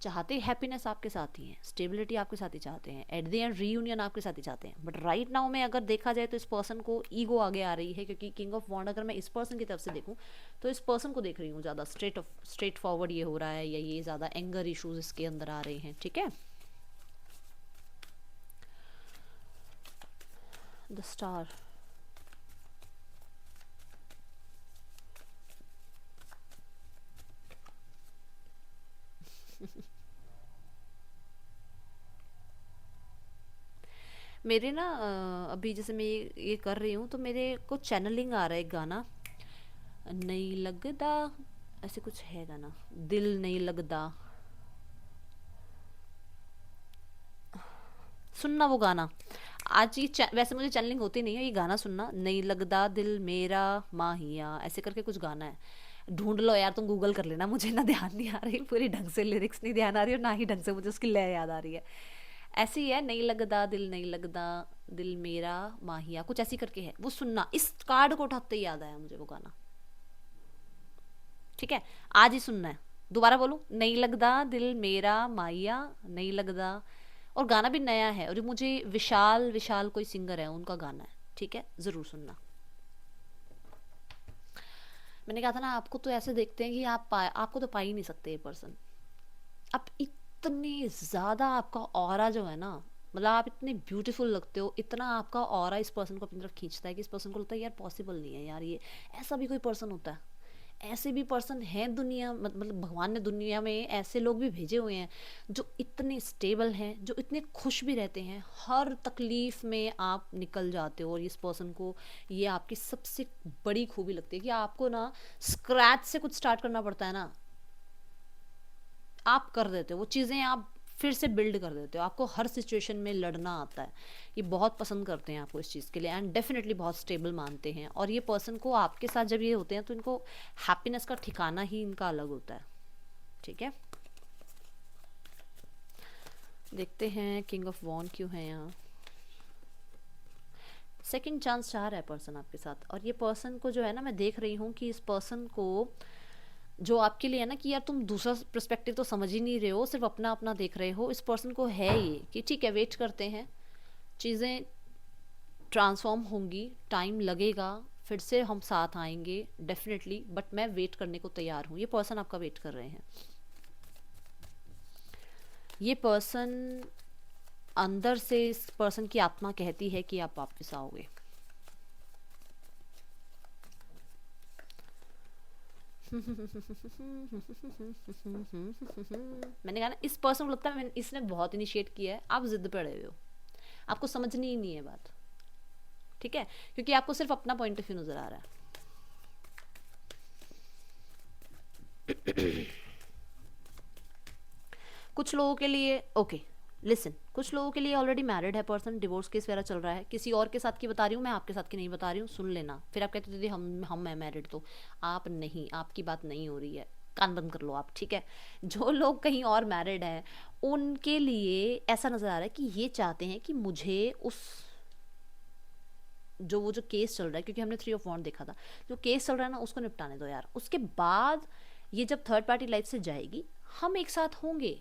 चाहते हैप्पीनेस आपके साथ ही है, स्टेबिलिटी आपके साथ ही चाहते हैं, एट द एंड रीयूनियन आपके साथ ही चाहते हैं। बट राइट नाउ में अगर देखा जाए तो इस पर्सन को ईगो आगे आ रही है, क्योंकि किंग ऑफ वॉन्ड अगर मैं इस पर्सन की तरफ से देखूं तो इस पर्सन को देख रही हूँ ज़्यादा स्ट्रेट फॉरवर्ड ये हो रहा है, या ये ज़्यादा एंगर इशूज इसके अंदर आ रहे हैं। ठीक है, द स्टार, मेरे ना अभी जैसे मैं ये कर रही हूँ तो मेरे को चैनलिंग आ रहा है एक गाना, नहीं लगदा, ऐसे कुछ है गाना, दिल नहीं लगदा, सुनना वो गाना। आज ये वैसे मुझे चैनलिंग होती नहीं है, ये गाना सुनना, नहीं लगदा दिल मेरा माहिया, ऐसे करके कुछ गाना है, ढूंढ लो यार तुम, गूगल कर लेना, मुझे ना ध्यान नहीं आ रही पूरी ढंग से, लिरिक्स नहीं ध्यान आ रही और ना ही ढंग से मुझे उसकी लय याद आ रही है। ऐसे ही है, नहीं लगदा दिल, नहीं लगदा दिल मेरा माहिया, कुछ ऐसी करके है, वो सुनना, इस कार्ड को उठाते ही याद आया मुझे वो गाना। ठीक है, आज ही सुनना है, दोबारा बोलूं, नहीं लगदा दिल मेरा माहिया, नहीं लगदा, और गाना भी नया है, और मुझे विशाल विशाल कोई सिंगर है उनका गाना है। ठीक है, जरूर सुनना। मैंने कहा था ना आपको तो ऐसे देखते हैं कि आपको तो पा ही नहीं सकते ये पर्सन, आप इतने ज़्यादा, आपका ऑरा जो है ना, मतलब आप इतने ब्यूटीफुल लगते हो, इतना आपका ऑरा इस पर्सन को अपनी तरफ खींचता है कि इस पर्सन को लगता है यार पॉसिबल नहीं है यार, ये ऐसा भी कोई पर्सन होता है, ऐसे भी पर्सन हैं दुनिया, मतलब भगवान ने दुनिया में ऐसे लोग भी भेजे हुए हैं जो इतने स्टेबल हैं, जो इतने खुश भी रहते हैं, हर तकलीफ में आप निकल जाते हो, और इस पर्सन को ये आपकी सबसे बड़ी खूबी लगती है कि आपको ना स्क्रैच से कुछ स्टार्ट करना पड़ता है ना, आप कर देते हो वो चीज़ें, आप फिर से बिल्ड कर देते हो, आपको हर सिचुएशन में लड़ना आता है, ये बहुत पसंद करते हैं आपको इस चीज़ के लिए, एंड डेफिनेटली बहुत स्टेबल मानते हैं। और ये पर्सन को आपके साथ जब ये होते हैं तो इनको हैप्पीनेस का ठिकाना ही इनका अलग होता है। ठीक है, देखते हैं किंग ऑफ वॉन्ड क्यों है यहाँ। सेकंड चांस चाह रहा है पर्सन आपके साथ, और ये पर्सन को जो है ना, मैं देख रही हूँ कि इस पर्सन को जो आपके लिए है ना कि यार तुम दूसरा पर्सपेक्टिव तो समझ ही नहीं रहे हो, सिर्फ अपना अपना देख रहे हो, इस पर्सन को है ये कि ठीक है वेट करते हैं, चीज़ें ट्रांसफॉर्म होंगी, टाइम लगेगा, फिर से हम साथ आएंगे डेफिनेटली, बट मैं वेट करने को तैयार हूँ। ये पर्सन आपका वेट कर रहे हैं। ये पर्सन अंदर से, इस पर्सन की आत्मा कहती है कि आप वापस आओगे। मैंने कहा ना, इस पर्सन को लगता है इसने बहुत इनिशिएट किया है, आप जिद पे अड़े हुए हो, आपको समझनी ही नहीं है बात, ठीक है, क्योंकि आपको सिर्फ अपना पॉइंट ऑफ व्यू नजर आ रहा है। कुछ लोगों के लिए ओके लिसन, कुछ लोगों के लिए ऑलरेडी मैरिड है पर्सन, डिवोर्स केस वगैरह चल रहा है, किसी और के साथ की बता रही हूँ मैं, आपके साथ की नहीं बता रही हूँ, सुन लेना। फिर आप कहते हो दीदी हम मैं मैरिड, तो आप नहीं, आपकी बात नहीं हो रही है, कान बंद कर लो आप, ठीक है। जो लोग कहीं और मैरिड हैं उनके लिए ऐसा नज़र आ रहा है कि ये चाहते हैं कि मुझे उस वो जो केस चल रहा है, क्योंकि हमने 3 ऑफ वॉन्ड देखा था, जो केस चल रहा है ना उसको निपटाने दो यार, उसके बाद ये जब थर्ड पार्टी लाइफ से जाएगी हम एक साथ होंगे,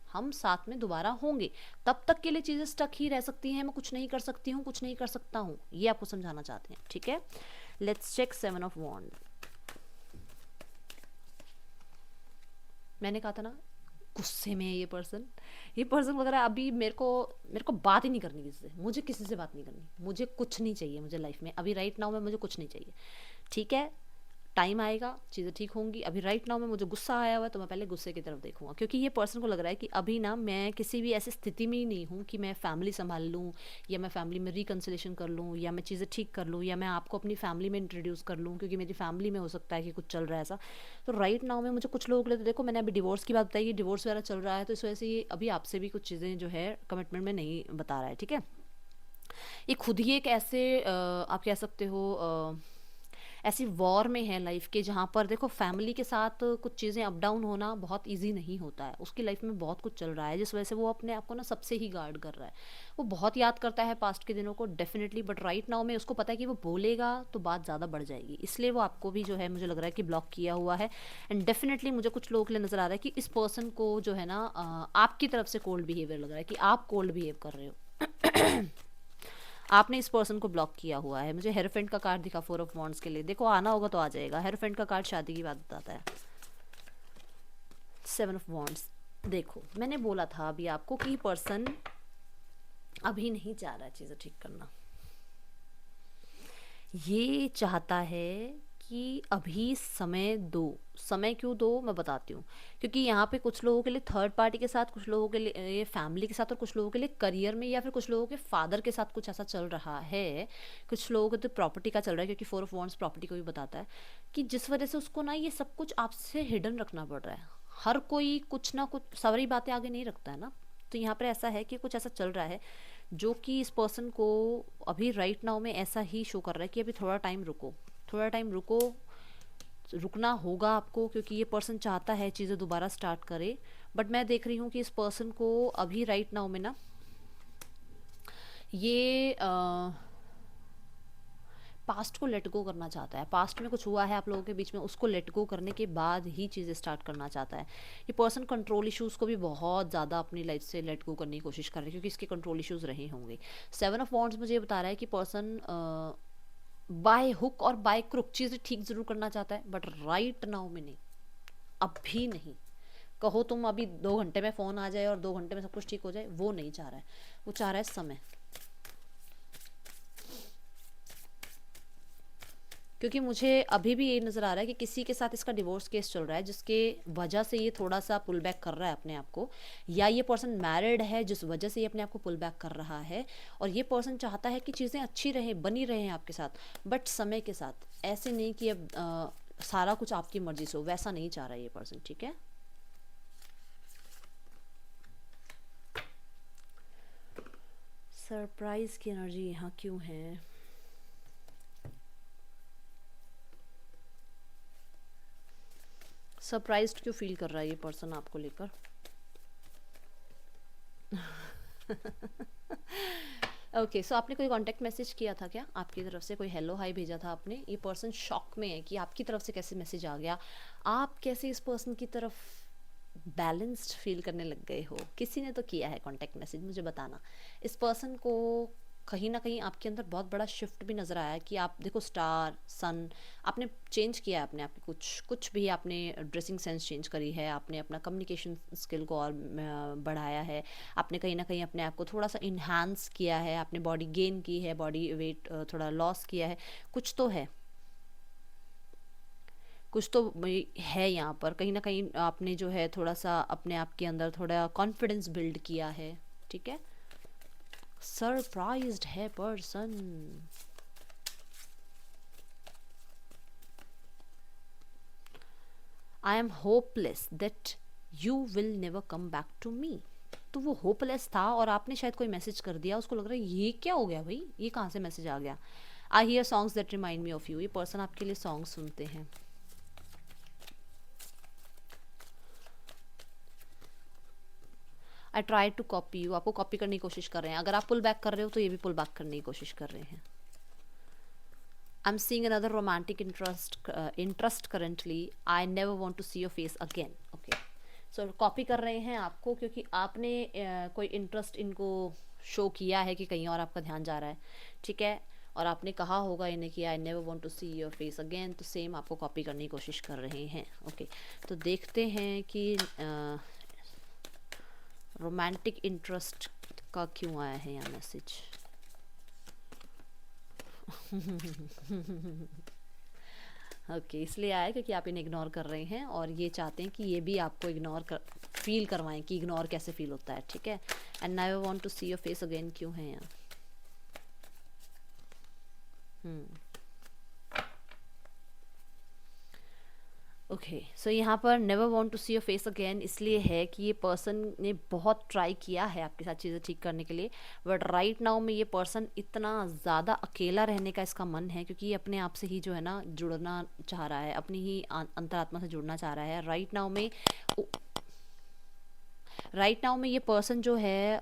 हम साथ में दोबारा होंगे। तब तक के लिए चीज़ें स्टक ही रह सकती हैं, मैं कुछ नहीं कर सकती हूँ, कुछ नहीं कर सकता हूँ, ये आपको समझाना चाहते हैं, ठीक है। लेट्स चेक 7 ऑफ वॉन्ड। मैंने कहा था ना गुस्से में है ये पर्सन। ये पर्सन वगैरह अभी मेरे को बात ही नहीं करनी किसी से, मुझे किसी से बात नहीं करनी, मुझे कुछ नहीं चाहिए, मुझे लाइफ में अभी राइट नाउ में मुझे कुछ नहीं चाहिए, ठीक है। टाइम आएगा, चीज़ें ठीक होंगी, अभी राइट नाउ में मुझे गुस्सा आया हुआ है तो मैं पहले गुस्से की तरफ देखूंगा, क्योंकि ये पर्सन को लग रहा है कि अभी ना मैं किसी भी ऐसी स्थिति में ही नहीं हूँ कि मैं फैमिली संभाल लूँ, या मैं फैमिली में रिकन्सिलेशन कर लूँ, या मैं चीज़ें ठीक कर लूँ, या मैं आपको अपनी फैमिली में इंट्रोड्यूस कर लूँ, क्योंकि मेरी फैमिली में हो सकता है कि कुछ चल रहा है ऐसा। तो राइट नाउ में मुझे कुछ लोगों के लिए, तो देखो मैंने अभी डिवोर्स की बात बताई, ये डिवोर्स वगैरह चल रहा है, तो इस वजह से ये अभी आपसे भी कुछ चीज़ें जो है कमिटमेंट में नहीं बता रहा है, ठीक है। ये खुद ही एक ऐसे आप कह सकते हो ऐसी वॉर में है लाइफ के, जहाँ पर देखो फैमिली के साथ कुछ चीज़ें अप डाउन होना बहुत इजी नहीं होता है, उसकी लाइफ में बहुत कुछ चल रहा है जिस वजह से वो अपने आप को ना सबसे ही गार्ड कर रहा है। वो बहुत याद करता है पास्ट के दिनों को डेफिनेटली, बट राइट नाउ में उसको पता है कि वो बोलेगा तो बात ज़्यादा बढ़ जाएगी, इसलिए वो आपको भी जो है मुझे लग रहा है कि ब्लॉक किया हुआ है। एंड डेफिनेटली मुझे कुछ लोगों के लिए नज़र आ रहा है कि इस पर्सन को जो है ना आपकी तरफ से कोल्ड बिहेवियर लग रहा है, कि आप कोल्ड बिहेव कर रहे हो। आपने इस पर्सन को ब्लॉक किया हुआ है। मुझे हेरोफेंट का कार्ड दिखा 4 ऑफ वॉन्ड्स के लिए, देखो आना होगा तो आ जाएगा। हेरोफेंट का कार्ड शादी की बात बताता है। 7 ऑफ वॉन्ड्स, देखो मैंने बोला था अभी आपको कि पर्सन अभी नहीं चाह रहा है चीज़ें ठीक करना, ये चाहता है कि अभी समय दो। समय क्यों दो मैं बताती हूँ, क्योंकि यहाँ पे कुछ लोगों के लिए थर्ड पार्टी के साथ, कुछ लोगों के लिए ये फैमिली के साथ, और कुछ लोगों के लिए करियर में, या फिर कुछ लोगों के फादर के साथ कुछ ऐसा चल रहा है। कुछ लोगों को तो प्रॉपर्टी का चल रहा है, क्योंकि 4 ऑफ वॉन्ड्स प्रॉपर्टी को भी बताता है, कि जिस वजह से उसको ना ये सब कुछ आपसे हिडन रखना पड़ रहा है। हर कोई कुछ ना कुछ सारी बातें आगे नहीं रखता है ना, तो यहाँ पर ऐसा है कि कुछ ऐसा चल रहा है जो कि इस पर्सन को अभी राइट नाउ में ऐसा ही शो कर रहा है कि अभी थोड़ा टाइम रुको, थोड़ा टाइम रुको, रुकना होगा आपको, क्योंकि ये पर्सन चाहता है चीज़ें दोबारा स्टार्ट करे। बट मैं देख रही हूँ कि इस पर्सन को अभी राइट नाउ में ना ये पास्ट को लेट गो करना चाहता है। पास्ट में कुछ हुआ है आप लोगों के बीच में, उसको लेट गो करने के बाद ही चीज़ें स्टार्ट करना चाहता है। ये पर्सन कंट्रोल इश्यूज़ को भी बहुत ज़्यादा अपनी लाइफ से लेट गो करने की कोशिश कर रहा है, क्योंकि इसके कंट्रोल इश्यूज़ रहे होंगे। 7 ऑफ वॉन्ड्स मुझे ये बता रहा है कि पर्सन बाय हुक और बाय क्रुक चीज़ें ठीक ज़रूर करना चाहता है, बट राइट नाउ में नहीं, अभी नहीं। कहो तुम अभी 2 घंटे में फ़ोन आ जाए और 2 घंटे में सब कुछ ठीक हो जाए, वो नहीं चाह रहा है, वो चाह रहा है समय। क्योंकि मुझे अभी भी ये नज़र आ रहा है कि किसी के साथ इसका डिवोर्स केस चल रहा है, जिसके वजह से ये थोड़ा सा पुल बैक कर रहा है अपने आप को, या ये पर्सन मैरिड है जिस वजह से ये अपने आप को पुल बैक कर रहा है। और ये पर्सन चाहता है कि चीज़ें अच्छी रहें, बनी रहें आपके साथ, बट समय के साथ, ऐसे नहीं कि अब सारा कुछ आपकी मर्जी से हो, वैसा नहीं चाह रहा है ये पर्सन, ठीक है। सरप्राइज की एनर्जी यहाँ क्यों है? सरप्राइज्ड क्यों फील कर रहा है ये पर्सन आपको लेकर? ओके सो आपने कोई कांटेक्ट मैसेज किया था क्या? आपकी तरफ से कोई हेलो हाई भेजा था आपने? ये पर्सन शॉक में है कि आपकी तरफ से कैसे मैसेज आ गया, आप कैसे इस पर्सन की तरफ बैलेंस्ड फील करने लग गए हो। किसी ने तो किया है कांटेक्ट मैसेज, मुझे बताना। इस पर्सन को कहीं ना कहीं आपके अंदर बहुत बड़ा शिफ्ट भी नज़र आया है कि आप देखो स्टार सन आपने चेंज किया है अपने आप के कुछ भी आपने ड्रेसिंग सेंस चेंज करी है, आपने अपना कम्युनिकेशन स्किल को और बढ़ाया है, आपने कहीं ना कहीं अपने आप को थोड़ा सा इन्हांस किया है, आपने बॉडी गेन की है, बॉडी वेट थोड़ा लॉस किया है, कुछ तो है, कुछ तो है यहाँ पर। कहीं ना कहीं आपने जो है थोड़ा सा अपने आप के अंदर थोड़ा कॉन्फिडेंस बिल्ड किया है, ठीक है। सरप्राइज्ड है person. I am hopeless that you will never come back to me. तो वो होपलेस था और आपने शायद कोई मैसेज कर दिया, उसको लग रहा है ये क्या हो गया भाई, ये कहाँ से मैसेज आ गया। I hear songs that remind me of you. ये पर्सन आपके लिए सॉन्ग सुनते हैं। I try to copy you. आपको कॉपी करने की कोशिश कर रहे हैं। अगर आप पुल बैक कर रहे हो तो ये भी पुल बैक करने की कोशिश कर रहे हैं। I am seeing another romantic interest currently. I never want to see your face again. Okay, so copy कर रहे हैं आपको क्योंकि आपने कोई इंटरेस्ट इनको शो किया है कि कहीं और आपका ध्यान जा रहा है, ठीक है। और आपने कहा होगा इन्हें कि I never want to see your face again, तो सेम आपको कॉपी करने की कोशिश कर रहे हैं। ओके, तो देखते हैं कि रोमांटिक इंटरेस्ट का क्यों आया है यहाँ मैसेज। ओके, इसलिए आया क्योंकि आप इन्हें इग्नोर कर रहे हैं और ये चाहते हैं कि ये भी आपको फील करवाएं कि इग्नोर कैसे फील होता है, ठीक है। And never want to see your face again क्यों है यहाँ। ओके, सो यहाँ पर never want to see your face again इसलिए है कि ये पर्सन ने बहुत ट्राई किया है आपके साथ चीज़ें ठीक करने के लिए, बट राइट नाउ में ये पर्सन इतना ज़्यादा अकेला रहने का इसका मन है क्योंकि ये अपने आप से ही जो है ना जुड़ना चाह रहा है, अपनी ही अंतरात्मा से जुड़ना चाह रहा है। राइट नाउ में ये पर्सन जो है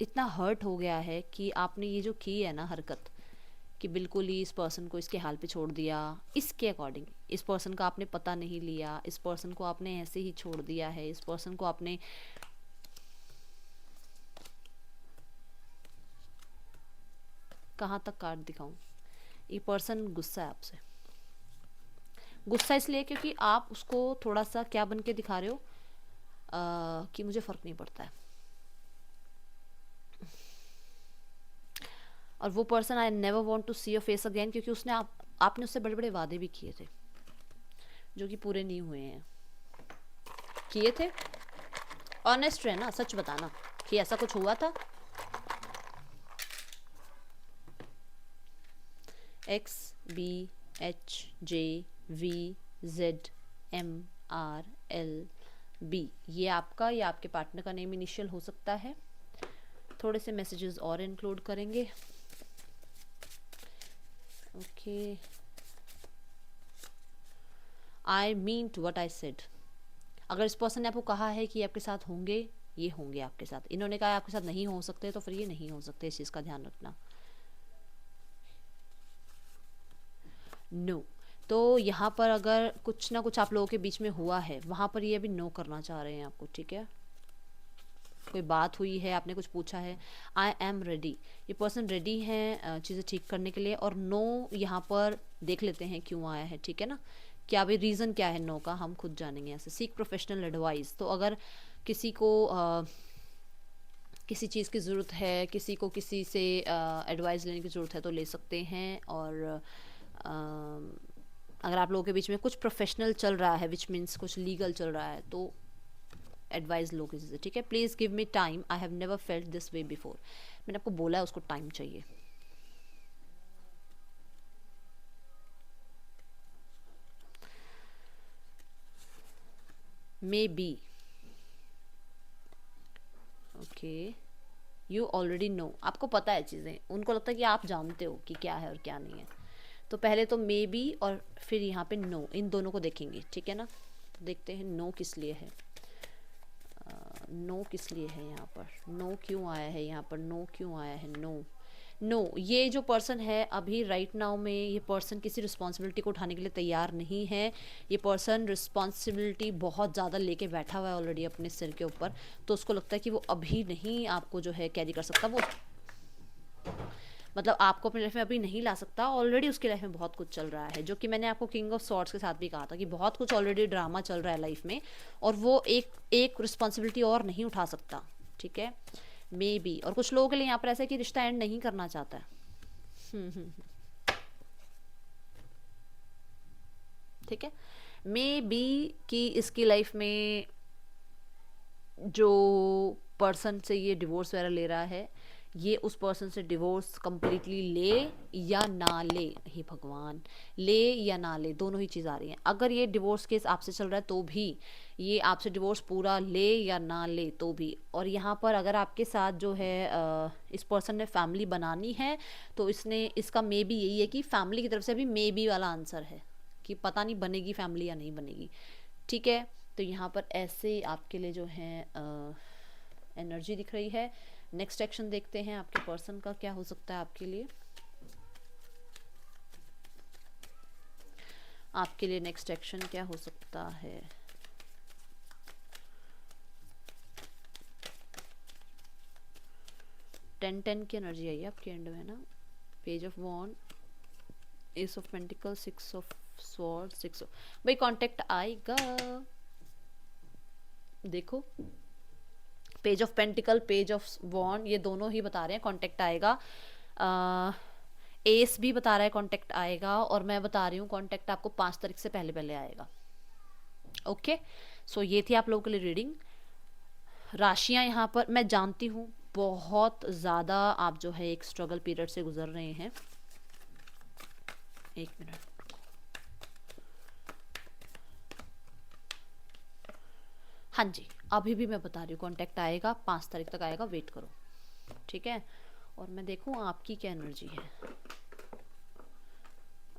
इतना हर्ट हो गया है कि आपने ये जो की है ना हरकत कि बिल्कुल ही इस पर्सन को इसके हाल पे छोड़ दिया, इसके अकॉर्डिंग इस पर्सन का आपने पता नहीं लिया, इस पर्सन को आपने ऐसे ही छोड़ दिया है, इस पर्सन को आपने कहाँ तक कार्ड दिखाऊं। ये पर्सन गुस्सा है आपसे। गुस्सा इसलिए क्योंकि आप उसको थोड़ा सा क्या बन के दिखा रहे हो कि मुझे फर्क नहीं पड़ता है। और वो person I never want to see your face again क्योंकि आपने उससे बड़े बड़े वादे भी किए थे जो कि पूरे नहीं हुए हैं। किए थे, ऑनेस्ट रहना, सच बताना कि ऐसा कुछ हुआ था। XBHJVZMRLB ये आपका या आपके पार्टनर का नेम इनिशियल हो सकता है। थोड़े से मैसेजेस और इंक्लूड करेंगे। Okay, I mean to what I said. अगर इस पर्सन ने आपको कहा है कि आपके साथ होंगे, ये होंगे आपके साथ। इन्होंने कहा आपके साथ नहीं हो सकते, तो फिर ये नहीं हो सकते, इस चीज़ का ध्यान रखना। नो तो यहाँ पर अगर कुछ ना कुछ आप लोगों के बीच में हुआ है, वहाँ पर ये अभी नो करना चाह रहे हैं आपको, ठीक है। कोई बात हुई है, आपने कुछ पूछा है, आई एम रेडी, ये पर्सन रेडी है चीज़ें ठीक करने के लिए। और नो यहाँ पर देख लेते हैं क्यों आया है, ठीक है ना। क्या भी रीज़न क्या है नो का, हम खुद जानेंगे ऐसे। सीक प्रोफेशनल एडवाइस, तो अगर किसी को किसी चीज़ की ज़रूरत है, किसी को किसी से एडवाइस लेने की ज़रूरत है तो ले सकते हैं। और अगर आप लोगों के बीच में कुछ प्रोफेशनल चल रहा है विच मीन्स कुछ लीगल चल रहा है तो एडवाइस लो किसी से, ठीक है। Please give me time, I have never felt this way before. मैंने आपको बोला है उसको टाइम चाहिए। May be okay, you already know, आपको पता है चीज़ें, उनको लगता है कि आप जानते हो कि क्या है और क्या नहीं है। तो पहले तो मे बी और फिर यहाँ पे नो, इन दोनों को देखेंगे, ठीक है ना। तो देखते हैं नो किस लिए है, नो किस लिए है यहाँ पर, नो क्यों आया है यहाँ पर, नो क्यों आया है। नो ये जो पर्सन है अभी राइट नाउ में, ये पर्सन किसी रिस्पॉन्सिबिलिटी को उठाने के लिए तैयार नहीं है। ये पर्सन रिस्पॉन्सिबिलिटी बहुत ज़्यादा लेके बैठा हुआ है ऑलरेडी अपने सिर के ऊपर, तो उसको लगता है कि वो अभी नहीं आपको जो है कैरी कर सकता। वो मतलब आपको अपनी लाइफ में अभी नहीं ला सकता, ऑलरेडी उसकी लाइफ में बहुत कुछ चल रहा है, जो कि मैंने आपको किंग ऑफ सॉर्ड्स के साथ भी कहा था कि बहुत कुछ ऑलरेडी ड्रामा चल रहा है लाइफ में, और वो एक एक रिस्पॉन्सिबिलिटी और नहीं उठा सकता, ठीक है, मे बी। और कुछ लोगों के लिए यहाँ पर ऐसा है कि रिश्ता एंड नहीं करना चाहता है, ठीक है, मे बी कि इसकी लाइफ में जो पर्सन से ये डिवोर्स वगैरह ले रहा है, ये उस पर्सन से डिवोर्स कम्प्लीटली ले या ना ले, हे भगवान, ले या ना ले, दोनों ही चीज़ आ रही हैं। अगर ये डिवोर्स केस आपसे चल रहा है तो भी, ये आपसे डिवोर्स पूरा ले या ना ले तो भी, और यहाँ पर अगर आपके साथ जो है इस पर्सन ने फैमिली बनानी है, तो इसने, इसका मे बी यही है कि फैमिली की तरफ से भी मे बी वाला आंसर है कि पता नहीं बनेगी फैमिली या नहीं बनेगी, ठीक है। तो यहाँ पर ऐसे आपके लिए जो है एनर्जी दिख रही है। नेक्स्ट एक्शन देखते हैं आपके पर्सन का क्या हो सकता है आपके लिए। आपके लिए नेक्स्ट एक्शन क्या हो सकता है। टेन की एनर्जी आई है आपके एंड में ना, Page of Wand, Ace of Pentacle, Six of Sword, Six of, भाई कांटेक्ट आएगा, देखो Page of Pentacle, Page of Wand, ये दोनों ही बता रहे हैं कांटेक्ट आएगा। एस भी बता रहा है कांटेक्ट आएगा, और मैं बता रही हूँ कांटेक्ट आपको 5 तारीख से पहले पहले आएगा। ओके, सो ये थी आप लोगों के लिए रीडिंग। राशियां यहाँ पर मैं जानती हूँ बहुत ज़्यादा आप जो है एक स्ट्रगल पीरियड से गुजर रहे हैं। एक मिनट, हाँ जी, अभी भी मैं बता रही हूँ कांटेक्ट आएगा, 5 तारीख तक आएगा, वेट करो, ठीक है। और मैं देखूँ आपकी क्या एनर्जी है,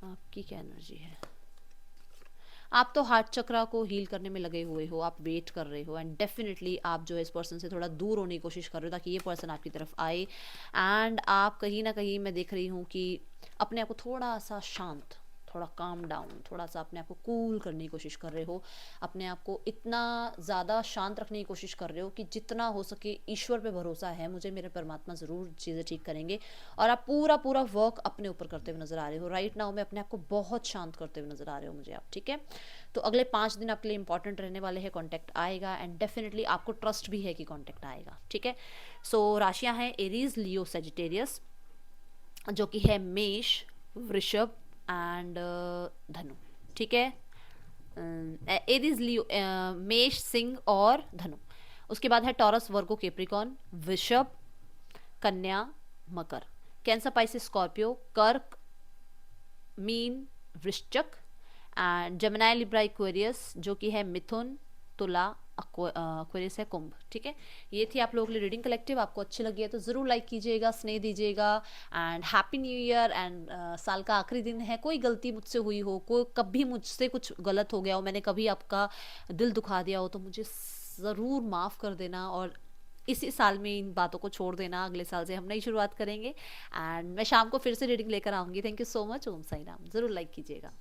आपकी क्या एनर्जी है। आप तो हार्ट चक्रा को हील करने में लगे हुए हो, आप वेट कर रहे हो, एंड डेफिनेटली आप जो है इस पर्सन से थोड़ा दूर होने की कोशिश कर रहे हो ताकि ये पर्सन आपकी तरफ आए। एंड आप कहीं ना कहीं मैं देख रही हूँ कि अपने आप को थोड़ा सा शांत, थोड़ा काम डाउन, थोड़ा सा अपने आप को कूल करने की कोशिश कर रहे हो, अपने आप को इतना ज़्यादा शांत रखने की कोशिश कर रहे हो कि जितना हो सके ईश्वर पे भरोसा है मुझे, मेरे परमात्मा ज़रूर चीज़ें ठीक करेंगे। और आप पूरा पूरा वर्क अपने ऊपर करते हुए नज़र आ रहे हो राइट नाउ में, अपने आप को बहुत शांत करते हुए नज़र आ रहे हो मुझे आप, ठीक है। तो अगले 5 दिन आपके लिए इंपॉर्टेंट रहने वाले हैं, कॉन्टैक्ट आएगा, एंड डेफिनेटली आपको ट्रस्ट भी है कि कॉन्टैक्ट आएगा, ठीक है। सो राशियाँ हैं एरीज, लियो, सेजिटेरियस, जो कि है मेष, वृषभ एंड धनु, ठीक है। एरीज, लियो, मेष, सिंह और धनु। उसके बाद है टॉरस, वर्गो, कैप्रिकॉर्न, वृषभ, कन्या, मकर, कैंसर, पाइसिस, स्कॉर्पियो, कर्क, मीन, वृश्चिक, एंड जमिनाई, लिब्रा, एक्वेरियस, जो कि है मिथुन, तुला, एक्वेरियस है कुंभ, ठीक है। ये थी आप लोगों के लिए रीडिंग कलेक्टिव। आपको अच्छी लगी है तो ज़रूर लाइक कीजिएगा, स्नेह दीजिएगा, and happy new year. And साल का आखिरी दिन है, कोई गलती मुझसे हुई हो, कोई कभी मुझसे कुछ गलत हो गया हो, मैंने कभी आपका दिल दुखा दिया हो, तो मुझे ज़रूर माफ़ कर देना, और इसी साल में इन बातों को छोड़ देना, अगले साल से हम नई शुरुआत करेंगे। एंड मैं शाम को फिर से रीडिंग लेकर आऊँगी। Thank you so much. Om Sai Ram. ज़रूर लाइक कीजिएगा।